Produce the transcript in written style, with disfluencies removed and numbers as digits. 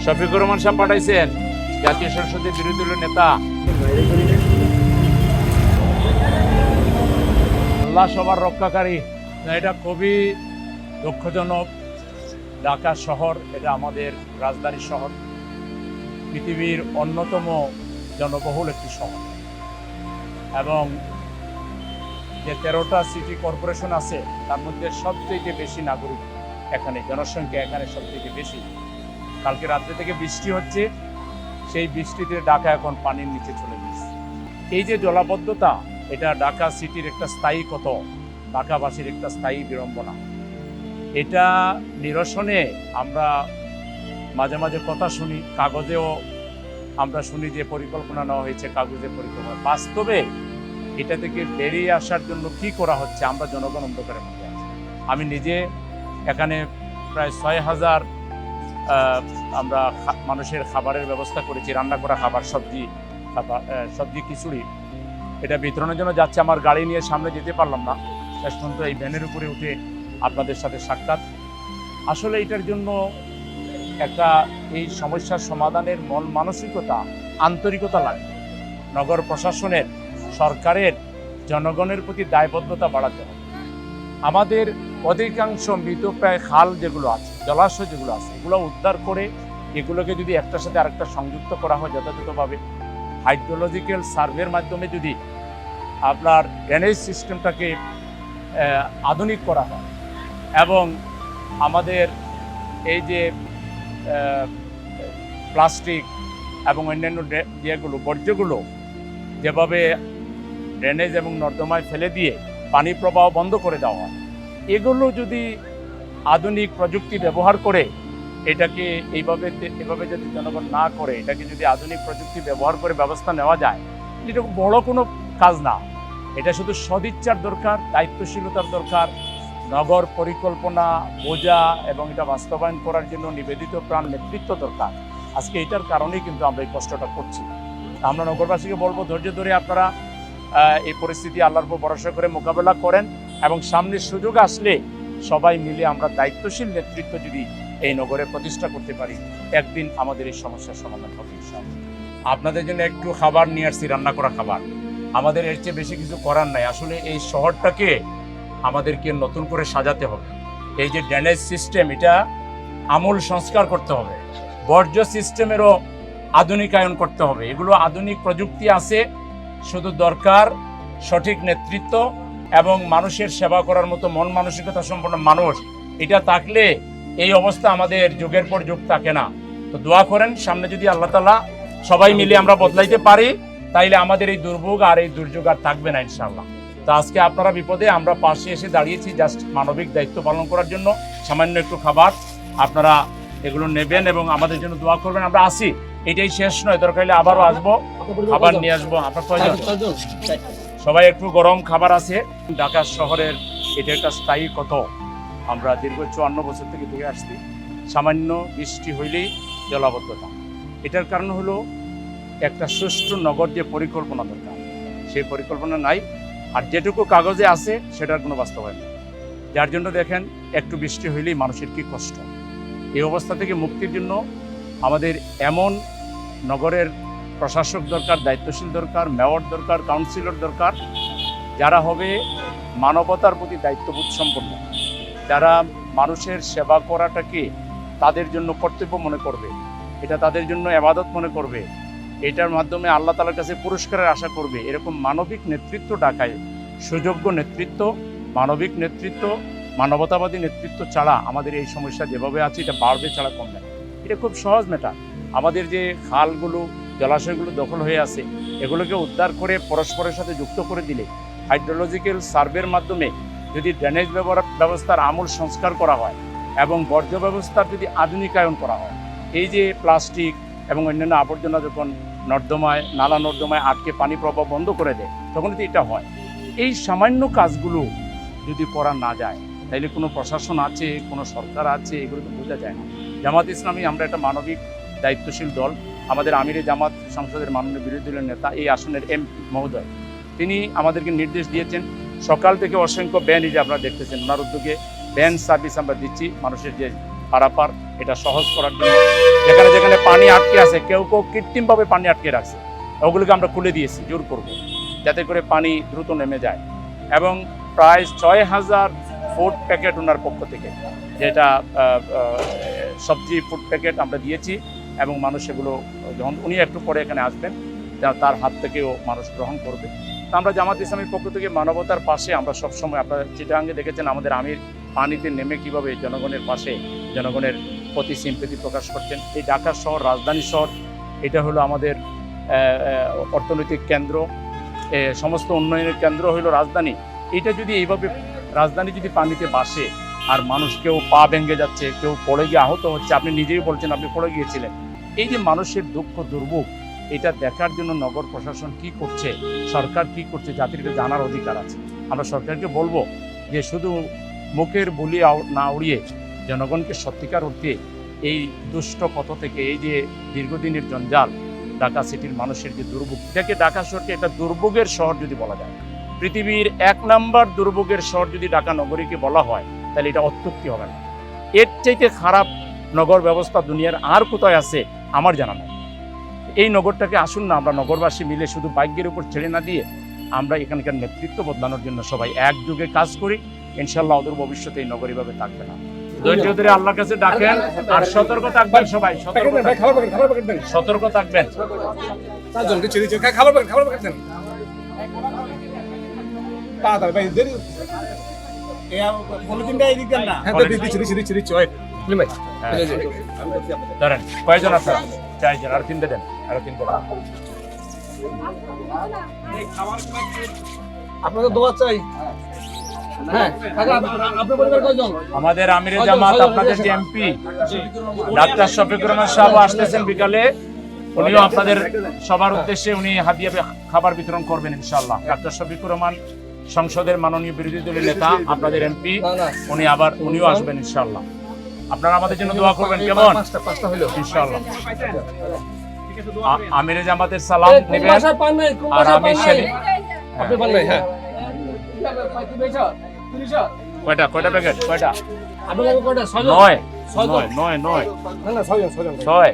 শফিকুর রহমান সাহেব পাঠাইছেন, জাতীয় সংসদের বিরোধী দলের নেতা। আল্লাহ সবার রক্ষাকারী। এটা খুবই দুঃখজনক। ঢাকা শহর এটা আমাদের রাজধানী শহর, পৃথিবীর অন্যতম জনবহুল একটি শহর, এবং যে 13টা সিটি কর্পোরেশন আছে তার মধ্যে সবচেয়ে বেশি নাগরিক এখানে, জনসংখ্যা এখানে সবচেয়ে বেশি। কালকে রাত্রে থেকে বৃষ্টি হচ্ছে, সেই বৃষ্টিতে ঢাকা এখন পানির নিচে চলে গেছে। এই যে জলাবদ্ধতা, এটা ঢাকা সিটির একটা স্থায়ী ক্ষত, ঢাকাবাসীর একটা স্থায়ী বিড়ম্বনা। এটা নিরসনে আমরা মাঝে মাঝে কথা শুনি, কাগজেও আমরা শুনি যে পরিকল্পনা নেওয়া হয়েছে, কাগজে পরিকল্পনা। বাস্তবে এটা থেকে বেরিয়ে আসার জন্য কি করা হচ্ছে আমরা জনগণ অন্ধকারের মধ্যে আছি। আমি নিজে এখানে প্রায় 6000 আমরা মানুষের খাবারের ব্যবস্থা করেছি, রান্না করা খাবার, সবজি খিচুড়ি, এটা বিতরণের জন্য যাচ্ছে। আমার গাড়ি নিয়ে সামনে যেতে পারলাম না, শেষ পর্যন্ত এই ভ্যানের উপরে উঠে আপনাদের সাথে সাক্ষাৎ। আসলে এটার জন্য একটা এই সমস্যার সমাধানের মন মানসিকতা, আন্তরিকতা লাগে। নগর প্রশাসনের, সরকারের জনগণের প্রতি দায়বদ্ধতা বাড়াতে হবে। আমাদের অধিকাংশ মৃতপ্রায় খাল যেগুলো আছে, জলাশয় যেগুলো আছে, এগুলো উদ্ধার করে এগুলোকে যদি একটার সাথে আরেকটা সংযুক্ত করা হয় যথাযথভাবে, হাইড্রোলজিক্যাল সার্ভের মাধ্যমে যদি আপনার ড্রেনেজ সিস্টেমটাকে আধুনিক করা হয়, এবং আমাদের এই যে প্লাস্টিক এবং অন্যান্য বর্জ্যগুলো যেভাবে ড্রেনেজ এবং নর্দমায় ফেলে দিয়ে পানি প্রবাহ বন্ধ করে দেওয়া হয়, এগুলো যদি আধুনিক প্রযুক্তি ব্যবহার করে এটাকে এভাবে যদি জনগণ না করে, এটাকে যদি আধুনিক প্রযুক্তি ব্যবহার করে ব্যবস্থা নেওয়া যায়, এটা বড় কোনো কাজ না। এটা শুধু সদিচ্ছার দরকার, দায়িত্বশীলতার দরকার, নগর পরিকল্পনা বোঝা এবং এটা বাস্তবায়ন করার জন্য নিবেদিত প্রাণ নেতৃত্ব দরকার। আজকে এটার কারণেই কিন্তু আমরা এই কষ্টটা করছি। আমরা নগরবাসীকে বলবো, ধৈর্য ধরে আপনারা এই পরিস্থিতি আল্লাহর উপর ভরসা করে মোকাবেলা করেন, এবং সামনে সুযোগ আসলে সবাই মিলে আমরা দায়িত্বশীল নেতৃত্ব যদি এই নগরে প্রতিষ্ঠা করতে পারি, একদিন আমাদের এই সমস্যার সমাধান হবে ইনশাআল্লাহ। আপনাদের জন্য একটু খাবার নিয়ে আসছি, রান্না করা খাবার। আমাদের এর চেয়ে বেশি কিছু করার নাই। আসলে এই শহরটাকে আমাদেরকে নতুন করে সাজাতে হবে। এই যে ড্রেনেজ সিস্টেম, এটা আমূল সংস্কার করতে হবে। বর্জ্য সিস্টেমেরও আধুনিকায়ন করতে হবে। এগুলো আধুনিক প্রযুক্তি আছে, শুধু দরকার সঠিক নেতৃত্ব এবং মানুষের সেবা করার মতো মন মানসিকতা সম্পন্ন মানুষ। এটা থাকলে এই অবস্থা আমাদের যুগের পর যুগ থাকে না। তো দোয়া করেন, সামনে যদি আল্লাহ তাআলা সবাই মিলে আমরা বদলাইতে পারি, তাইলে আমাদের এই দুর্ভোগ আর এই দুর্যোগ আর থাকবে না ইনশাআল্লাহ। তো আজকে আপনারা বিপদে, আমরা পাশে এসে দাঁড়িয়েছি জাস্ট মানবিক দায়িত্ব পালন করার জন্য। সামান্য একটু খাবার আপনারা এগুলো নেবেন এবং আমাদের জন্য দোয়া করবেন। আমরা আসি, এটাই শেষ নয়, দরকার হলে আবারও আসবো, খাবার নিয়ে আসবো। আপনার প্রয়োজন সবাই একটু গরম খাবার আছে। ঢাকা শহরের এটা একটা স্থায়ী ক্ষত। আমরা দীর্ঘ 54 বছর থেকে দেখে আসছি, সামান্য বৃষ্টি হইলেই জলাবদ্ধতা। এটার কারণ হলো একটা সুষ্ঠু নগর যে পরিকল্পনা দরকার, সেই পরিকল্পনা নাই। আর যেটুকু কাগজে আছে সেটার কোনো বাস্তবায়ন নেই, যার জন্য দেখেন একটু বৃষ্টি হইলেই মানুষের কি কষ্ট। এই অবস্থা থেকে মুক্তির জন্য আমাদের এমন নগরের প্রশাসক দরকার, দায়িত্বশীল দরকার, মেয়র দরকার, কাউন্সিলর দরকার, যারা হবে মানবতার প্রতি দায়িত্ববোধ সম্পন্ন, যারা মানুষের সেবা করাটাকে তাদের জন্য কর্তব্য মনে করবে, এটা তাদের জন্য ইবাদত মনে করবে, এটার মাধ্যমে আল্লাহ তাআলার কাছে পুরস্কারের আশা করবে। এরকম মানবিক নেতৃত্ব ঢাকায়, সুযোগ্য নেতৃত্ব, মানবিক নেতৃত্ব, মানবতাবাদী নেতৃত্ব ছাড়া আমাদের এই সমস্যা যেভাবে আছে এটা বাড়বে ছাড়া কমবে না। এটা খুব সহজ ম্যাটার। আমাদের যে খালগুলো, জলাশয়গুলো দখল হয়ে আছে, এগুলোকে উদ্ধার করে পরস্পরের সাথে যুক্ত করে দিলে, হাইড্রোলজিক্যাল সার্ভের মাধ্যমে যদি ড্রেনেজ ব্যবস্থার আমূল সংস্কার করা হয় এবং বর্জ্য ব্যবস্থার যদি আধুনিকায়ন করা হয়, এই যে প্লাস্টিক এবং অন্যান্য আবর্জনা যখন নর্দমায়, নালা নর্দমায় আটকে পানি প্রবাহ বন্ধ করে দেয়, তখন যদি এটা হয়, এই সামান্য কাজগুলো যদি করা না যায়, তাইলে কোনো প্রশাসন আছে, কোনো সরকার আছে, এগুলো তো বোঝা যায় না। জামাত ইসলামী আমরা একটা মানবিক দায়িত্বশীল দল। আমাদের আমিরে জামাত সংসদের মাননীয় বিরোধী দলের নেতা, এই আসনের এমপি মহোদয়, তিনি আমাদেরকে নির্দেশ দিয়েছেন, সকাল থেকে অসংখ্য ভ্যান, এই যে আপনারা দেখতেছেন, ওনার উদ্যোগে ভ্যান সার্ভিস আমরা দিচ্ছি মানুষের যে পারাপার এটা সহজ করার জন্য যেখানে যেখানে পানি আটকে আছে কেউ কেউ কৃত্রিমভাবে পানি আটকে রাখছে, ওগুলোকে আমরা খুলে দিয়েছি, জোর করব যাতে করে পানি দ্রুত নেমে যায়। এবং প্রায় 6000 ফুড প্যাকেট ওনার পক্ষ থেকে, যেটা সবজি ফুড প্যাকেট আমরা দিয়েছি, এবং মানুষ এগুলো যখন উনি একটু পরে এখানে আসবেন তার হাত থেকেও মানুষ গ্রহণ করবে। তো আমরা জামাত ইসলামীর পক্ষ থেকে মানবতার পাশে আমরা সবসময়, আপনারা চিটাগাঙ্গে দেখেছেন আমাদের আমির পানিতে নেমে কীভাবে জনগণের পাশে, জনগণের প্রতি সিম্পেথি প্রকাশ করছেন। এই ঢাকা শহর রাজধানী শহর, এটা হলো আমাদের অর্থনৈতিক কেন্দ্র, সমস্ত উন্নয়নের কেন্দ্র হলো রাজধানী। এটা যদি এইভাবে রাজধানী যদি পানিতে বাসে আর মানুষ কেউ পা ভেঙে যাচ্ছে, কেউ পড়ে গিয়ে আহত হচ্ছে, আপনি নিজেই বলছেন আপনি পড়ে গিয়েছিলেন, এই যে মানুষের দুঃখ দুর্ভোগ, এটা দেখার জন্য নগর প্রশাসন কি করছে, সরকার কি করছে, জাতির জানার অধিকার আছে। আমরা সরকারকে বলবো যে শুধু মুখের বুলি না উড়িয়ে জনগণকে সত্যিকার অর্থে এই দুষ্ট পথ থেকে, এই যে দীর্ঘদিনের জঞ্জাল, ঢাকা সিটির মানুষের যে দুর্ভোগ, এটাকে ঢাকা শহরকে একটা দুর্ভোগের শহর যদি বলা যায়, পৃথিবীর 1 নম্বর দুর্ভোগের শহর যদি ঢাকা নগরীকে বলা হয়, তাহলে এটা অত্যুক্তি হবে না। এর চাইতে খারাপ নগর ব্যবস্থা দুনিয়ার আর কোথায় আছে আমার জানা নাই। এই নগরটাকে আসুন না আমরা নগরবাসী মিলে শুধু ভাগ্যের উপর ছেড়ে না দিয়ে আমরা এখানকার নেতৃত্ব বদলানোর জন্য সবাই একযোগে কাজ করি। ইনশাআল্লাহ অদূর ভবিষ্যতে এই নগর এভাবে থাকবে না। ধৈর্য ধরে আল্লাহর কাছে ডাকেন আর সতর্ক থাকবেন সবাই, সতর্ক থাকবেন। ধরেন কয়জন আপনার? 4 জন, আর 3টে দেন, আর 3টে দেন। আপনাদের দোয়া চাই। হ্যাঁ, আমাদের আমিরে জামাত, আপনাদের যে এমপি ডাক্তার শফিকুর রহমান সাহেব আসতেছেন বিকালে, উনিও আপনাদের সবার উদ্দেশ্যে উনি হাদিয়া খাবার বিতরণ করবেন ইনশাআল্লাহ। ডাক্তার শফিকুর রহমান সংসদের মাননীয় বিরোধী দলের নেতা, আপনাদের এমপি, উনিও আসবেন ইনশাআল্লাহ। আপনারা আমাদের জন্য দোয়া করবেন, কেমন? ইনশাআল্লাহ। আমিরে জামাতের সালাম নেবেন আর আমি সেলিম। কয়টা প্যাকেট? কয়টা? 9 9 9 9 6